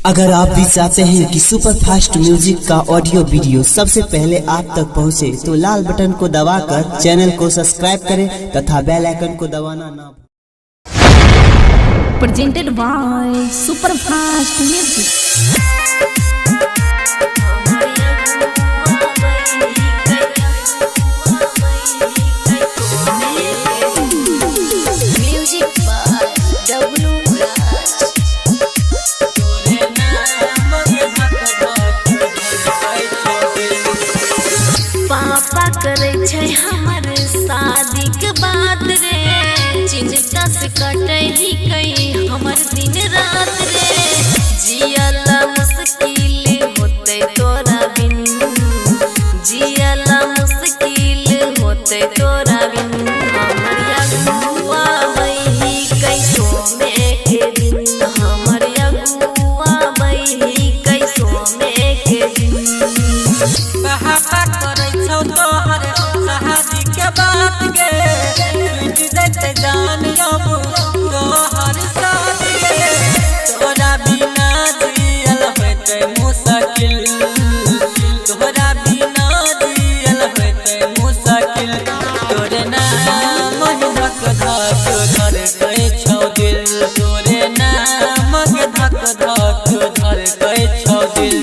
अगर आप भी चाहते हैं कि सुपर फास्ट म्यूजिक का ऑडियो वीडियो सबसे पहले आप तक पहुंचे, तो लाल बटन को दबाकर चैनल को सब्सक्राइब करें तथा बेल आइकन को दबाना ना। Presented by super fast music. करे छै हमर शादी के बाद रे, चिंता से कटे ही कई हमर दिन रात रे। जियला मुश्किल होते तोरा बिन, जियला मुश्किल होते तोरा बिन। हमर अगुआ बही कैसो में के दिन, हमर अगुआ बही कैसो में के दिन। तोहर शादी के बात गे देते जान अब तोहर साथ गे। तोरा बिना जियल होते मुश्किल, तोरा बिना जियल होते मुश्किल। तोरे नाम धक धक धर गए छौ दिल, तोरे नाम धक धक धर गए छौ दिल।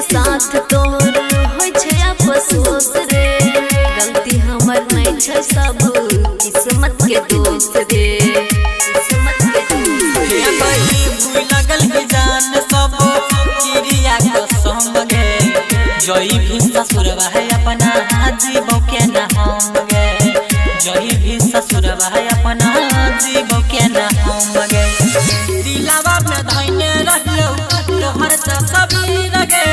साथ तोहर होय छै अफसोस रे, गलती हमर नै छै सब किस्मत के दोस्त रे, किस्मत के दोस्त रे। भूल लगल के जान सब चिड़िया कसम गे, जई भी ससुरवा है अपना जीवो के न हम गे, जई भी ससुरवा है अपना जीवो के न हम गे। दिलवा में धइने रहियो तोहर तस्वीर गे,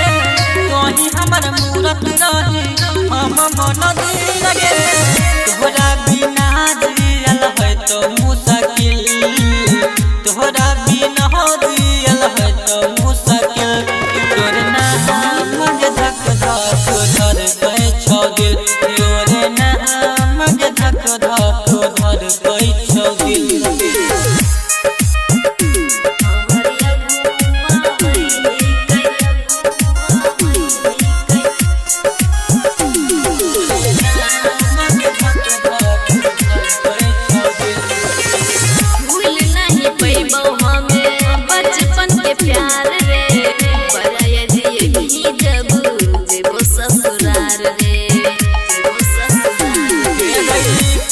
तोही हमर मूरत रही हम मन दिल गे। तोहरा बिना जियल है तो मुश्किल, तोहरा बिना जियल है तो मुश्किल। तोरे नाम धक धक धर गए छौ दिल, तोरे नाम धक धक धर गए छौ दिल। प्यार रे बराया जी भी जब देबो ससुरार रे, देबो ससुरार रे।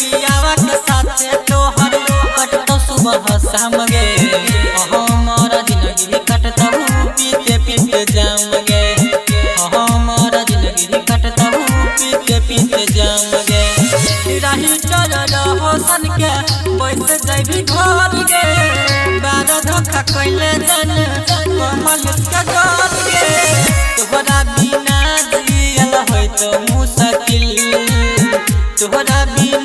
पियावा के साथे तोहर कटतो सुबह शाम गे, हमारा जिंदगी कटतो पीते पीते जाम गे, हमारा जिंदगी कटतो पीते पीते जाम गे। राही चल रहो सन के बैठ जाबी घर गे, बारा धोखा कइले जन कमल के घर गे। तोहरा बिना जियल होय तो मुश्किल, तोहरा बिना